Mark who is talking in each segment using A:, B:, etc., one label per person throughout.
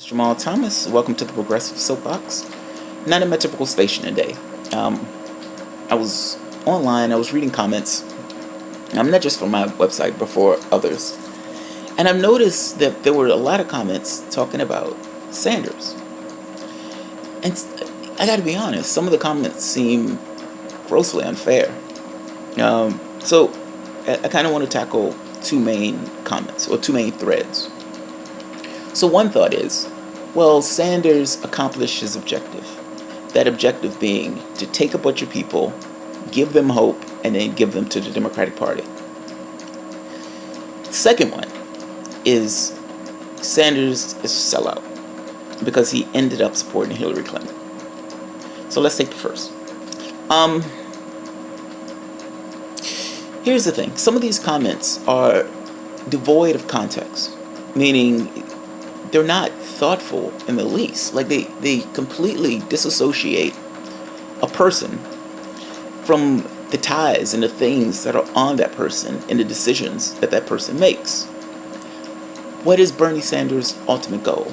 A: Jamal Thomas. Welcome to the Progressive Soapbox. Not in my typical station today. I was online, I was reading comments, not just from my website, but for others. And I've noticed that there were a lot of comments talking about Sanders. And I gotta be honest, some of the comments seem grossly unfair. So I kind of want to tackle two main comments, or two main threads. So one thought is, well, Sanders accomplished his objective. That objective being to take a bunch of people, give them hope, and then give them to the Democratic Party. The second one is Sanders is a sellout because he ended up supporting Hillary Clinton. So let's take the first. Here's the thing. Some of these comments are devoid of context, meaning they're not thoughtful in the least. Like they completely disassociate a person from the ties and the things that are on that person and the decisions that that person makes. What is Bernie Sanders' ultimate goal?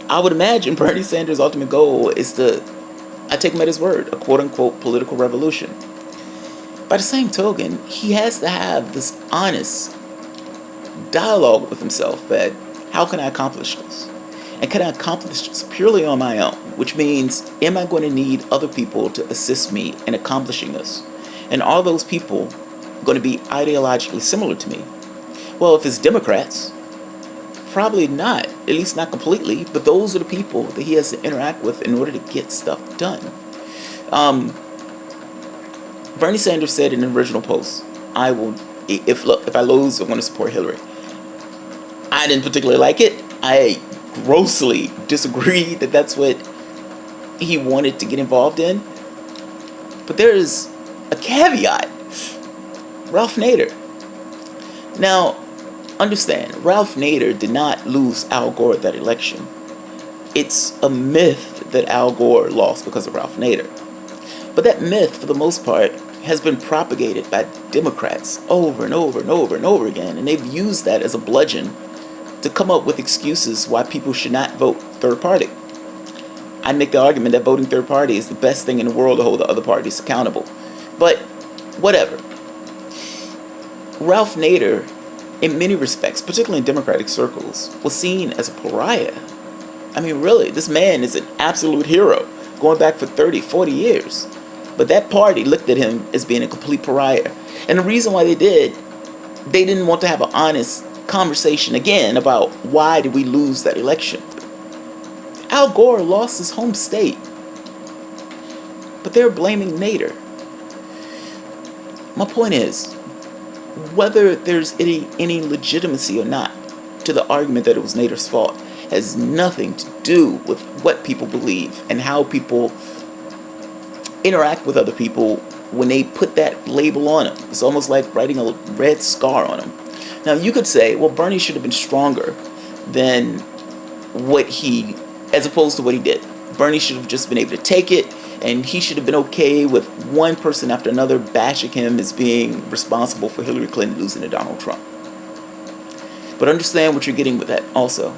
A: I would imagine Bernie Sanders' ultimate goal is I take him at his word, a quote-unquote political revolution. By the same token, he has to have this honest dialogue with himself that, how can I accomplish this? And can I accomplish this purely on my own? Which means, am I going to need other people to assist me in accomplishing this? And are those people going to be ideologically similar to me? Well, if it's Democrats, probably not, at least not completely, but those are the people that he has to interact with in order to get stuff done. Bernie Sanders said in an original post, if I lose, I'm going to support Hillary. I didn't particularly like it. I grossly disagree that that's what he wanted to get involved in. But there is a caveat. Ralph Nader. Now, understand, Ralph Nader did not lose Al Gore that election. It's a myth that Al Gore lost because of Ralph Nader. But that myth, for the most part, has been propagated by Democrats over and over and over and over again, and they've used that as a bludgeon to come up with excuses why people should not vote third party. I make the argument that voting third party is the best thing in the world to hold the other parties accountable. But whatever. Ralph Nader, in many respects, particularly in Democratic circles, was seen as a pariah. I mean, really, this man is an absolute hero, going back for 30, 40 years. But that party looked at him as being a complete pariah. And the reason why they didn't want to have an honest conversation again about why did we lose that election. Al Gore lost his home state, but they're blaming Nader. My point is, whether there's any legitimacy or not to the argument that it was Nader's fault has nothing to do with what people believe and how people interact with other people when they put that label on them. It's almost like writing a red scar on them. Now, you could say, well, Bernie should have been stronger than as opposed to what he did. Bernie should have just been able to take it, and he should have been okay with one person after another bashing him as being responsible for Hillary Clinton losing to Donald Trump. But understand what you're getting with that also.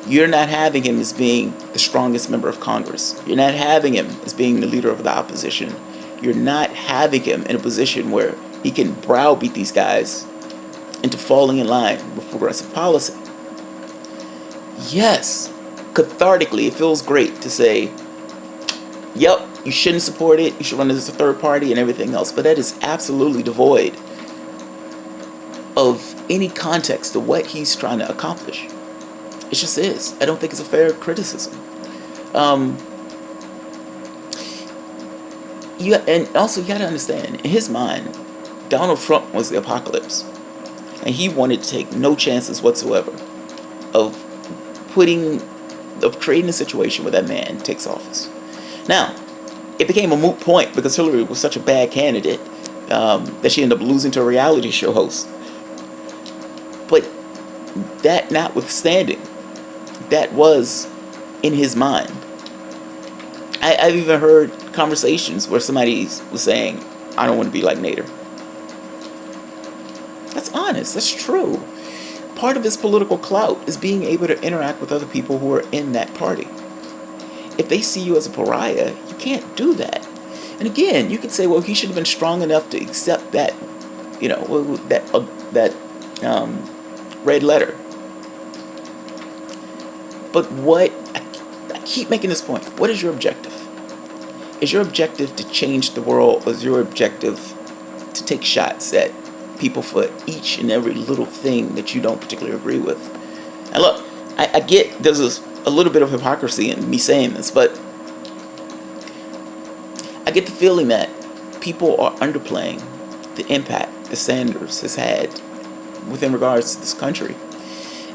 A: You're not having him as being the strongest member of Congress. You're not having him as being the leader of the opposition. You're not having him in a position where he can browbeat these guys into falling in line with progressive policy. Yes, cathartically, it feels great to say, yep, you shouldn't support it, you should run it as a third party and everything else, but that is absolutely devoid of any context to what he's trying to accomplish. It just is. I don't think it's a fair criticism. And also, you got to understand, in his mind, Donald Trump was the apocalypse. And he wanted to take no chances whatsoever of creating a situation where that man takes office. Now, it became a moot point because Hillary was such a bad candidate that she ended up losing to a reality show host. But that notwithstanding, that was in his mind. I've even heard conversations where somebody was saying, I don't want to be like Nader. That's honest. That's true. Part of his political clout is being able to interact with other people who are in that party. If they see you as a pariah, you can't do that. And again, you could say, well, he should have been strong enough to accept that, that red letter. But I keep making this point. What is your objective? Is your objective to change the world, or is your objective to take shots at people for each and every little thing that you don't particularly agree with? And look, I get there's a little bit of hypocrisy in me saying this, but I get the feeling that people are underplaying the impact that Sanders has had within regards to this country,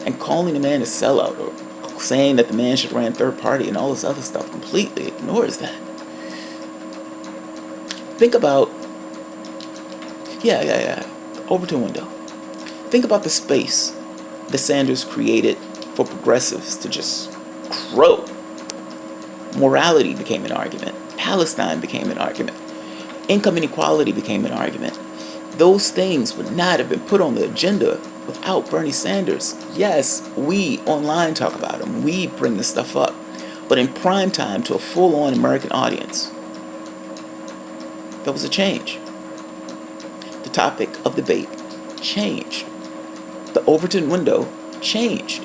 A: and calling the man a sellout, or saying that the man should run third party and all this other stuff completely ignores that. Think about, Overton window. Think about the space that Sanders created for progressives to just grow. Morality became an argument. Palestine became an argument. Income inequality became an argument. Those things would not have been put on the agenda without Bernie Sanders. Yes, we online talk about him. We bring this stuff up. But in prime time to a full-on American audience, there was a change. The topic of debate changed. The Overton window changed.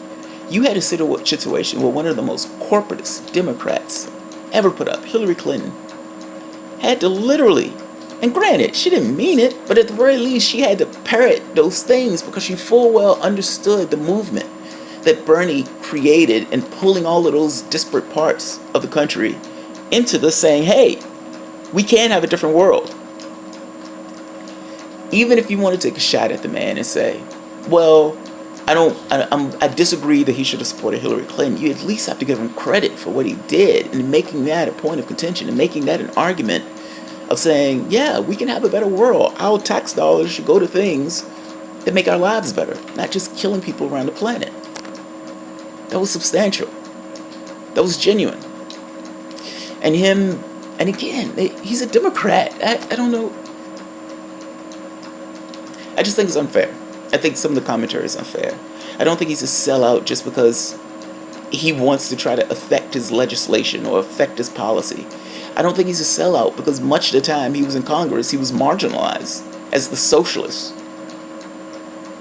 A: You had a situation where one of the most corporatist Democrats ever put up, Hillary Clinton, had to literally, and granted, she didn't mean it, but at the very least, she had to parrot those things because she full well understood the movement that Bernie created and pulling all of those disparate parts of the country into this, saying, hey, we can have a different world. Even if you want to take a shot at the man and say, well, I disagree that he should have supported Hillary Clinton, you at least have to give him credit for what he did, and making that a point of contention and making that an argument of saying, yeah, we can have a better world. Our tax dollars should go to things that make our lives better, not just killing people around the planet. That was substantial. That was genuine. And him, and again, he's a Democrat. I don't know. I just think it's unfair. I think some of the commentary is unfair. I don't think he's a sellout just because he wants to try to affect his legislation or affect his policy. I don't think he's a sellout because much of the time he was in Congress, he was marginalized as the socialist.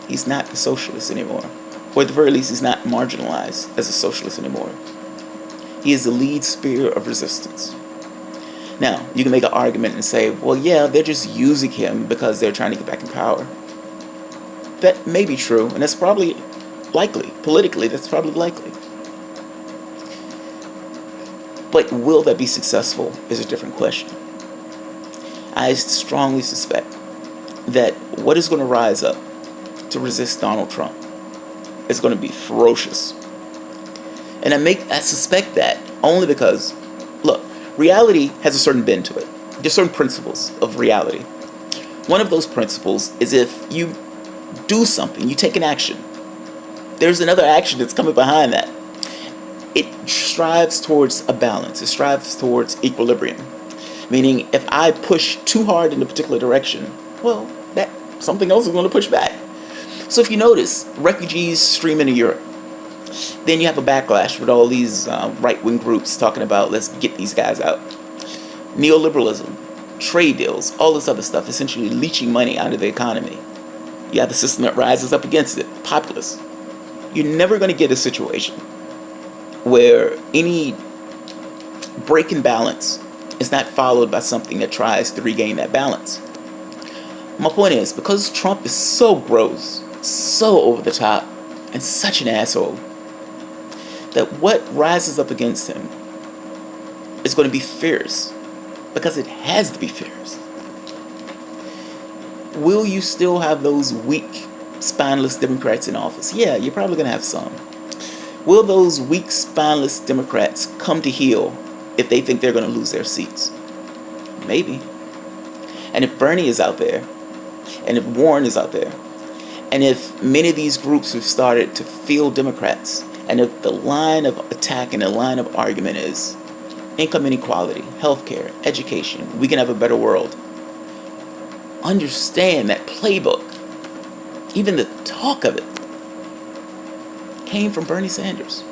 A: He's not the socialist anymore. Or at the very least, he's not marginalized as a socialist anymore. He is the lead spear of resistance. Now, you can make an argument and say, well, yeah, they're just using him because they're trying to get back in power. That may be true, and that's probably likely. Politically, that's probably likely. But will that be successful is a different question. I strongly suspect that what is going to rise up to resist Donald Trump is going to be ferocious. And I suspect that only because, look, reality has a certain bend to it. There's certain principles of reality. One of those principles is if you do something, you take an action, there's another action that's coming behind that. It strives towards a balance. It strives towards equilibrium. Meaning, if I push too hard in a particular direction, well, that something else is going to push back. So if you notice, refugees stream into Europe. Then you have a backlash with all these right-wing groups talking about, let's get these guys out. Neoliberalism, trade deals, all this other stuff, essentially leeching money out of the economy. You have the system that rises up against it, populists. You're never going to get a situation where any break in balance is not followed by something that tries to regain that balance. My point is, because Trump is so gross, so over the top, and such an asshole, that what rises up against him is going to be fierce, because it has to be fierce. Will you still have those weak, spineless Democrats in office? Yeah, you're probably going to have some. Will those weak, spineless Democrats come to heel if they think they're going to lose their seats? Maybe. And if Bernie is out there, and if Warren is out there, and if many of these groups have started to feel Democrats, and if the line of attack and the line of argument is income inequality, healthcare, education, we can have a better world, understand that playbook, even the talk of it, came from Bernie Sanders.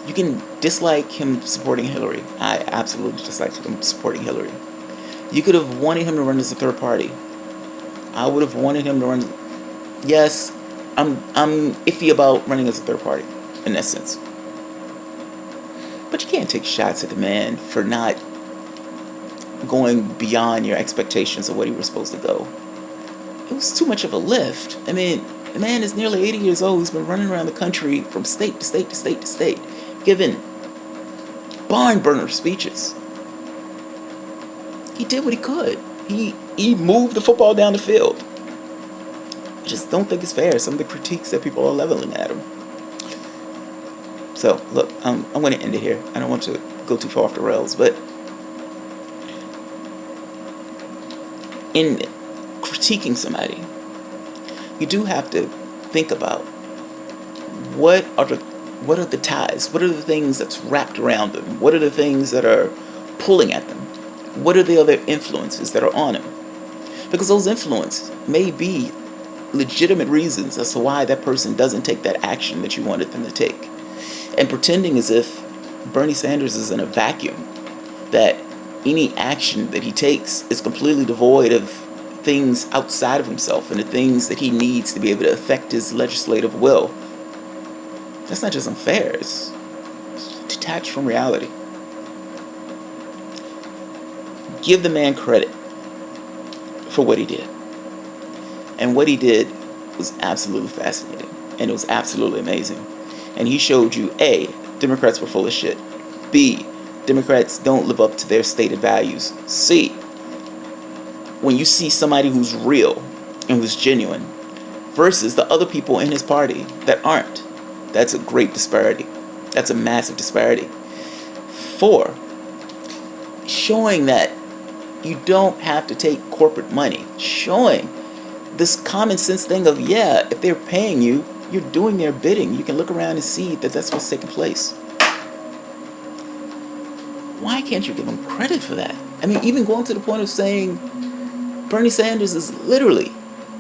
A: You can dislike him supporting Hillary. I absolutely dislike him supporting Hillary. You could have wanted him to run as a third party. I would have wanted him to run. Yes, I'm iffy about running as a third party in that sense. But you can't take shots at the man for not going beyond your expectations of what he was supposed to go. It was too much of a lift. I mean, the man is nearly 80 years old. He's been running around the country from state to state to state to state, giving barn burner speeches. He did what he could. He moved the football down the field. I just don't think it's fair, some of the critiques that people are leveling at him. So, look, I'm going to end it here. I don't want to go too far off the rails, but in critiquing somebody, you do have to think about what are the ties, what are the things that's wrapped around them, what are the things that are pulling at them, what are the other influences that are on him, because those influences may be legitimate reasons as to why that person doesn't take that action that you wanted them to take. And pretending as if Bernie Sanders is in a vacuum, that any action that he takes is completely devoid of things outside of himself and the things that he needs to be able to affect his legislative will, that's not just unfair, it's detached from reality. Give the man credit for what he did. And what he did was absolutely fascinating. And it was absolutely amazing. And he showed you, A, Democrats were full of shit. B, Democrats don't live up to their stated values. C, when you see somebody who's real and who's genuine versus the other people in his party that aren't, that's a great disparity. That's a massive disparity. 4, showing that you don't have to take corporate money. Showing this common sense thing of, yeah, if they're paying you, you're doing their bidding. You can look around and see that that's what's taking place. Why can't you give them credit for that? I mean, even going to the point of saying Bernie Sanders is literally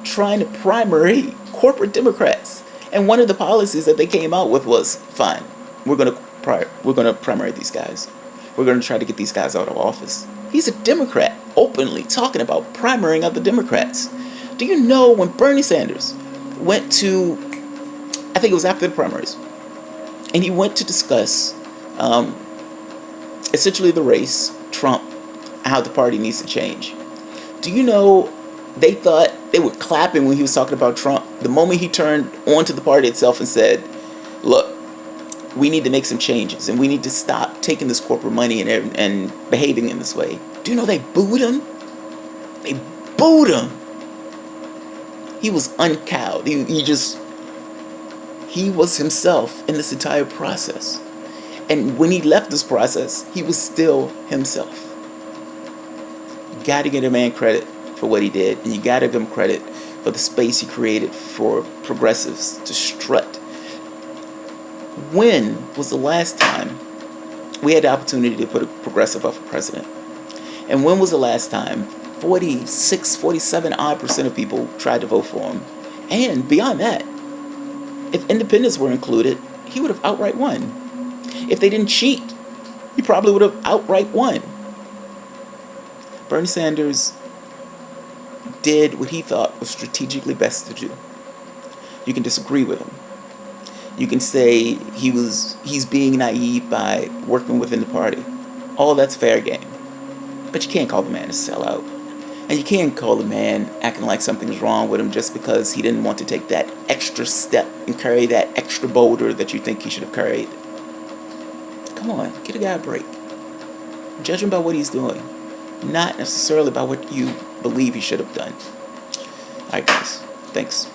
A: trying to primary corporate Democrats. And one of the policies that they came out with was, fine, we're going to primary these guys. We're going to try to get these guys out of office. He's a Democrat, openly talking about primarying other Democrats. Do you know when Bernie Sanders went to, I think it was after the primaries, and he went to discuss essentially the race, Trump, how the party needs to change. Do you know they thought they were clapping when he was talking about Trump? The moment he turned onto the party itself and said, look, we need to make some changes and we need to stop taking this corporate money and behaving in this way. Do you know they booed him? They booed him. He was uncowed. He was himself in this entire process. And when he left this process, he was still himself. You got to give a man credit for what he did, and you got to give him credit for the space he created for progressives to strut. When was the last time we had the opportunity to put a progressive up for president? And when was the last time 47% of people tried to vote for him? And beyond that, if independents were included, he would have outright won. If they didn't cheat, he probably would have outright won. Bernie Sanders did what he thought was strategically best to do. You can disagree with him. You can say he's being naive by working within the party. All that's fair game. But you can't call the man a sellout. And you can't call the man acting like something's wrong with him just because he didn't want to take that extra step and carry that extra boulder that you think he should have carried. Come on, get a guy a break. Judge him by what he's doing, not necessarily by what you believe he should have done. Alright guys, thanks.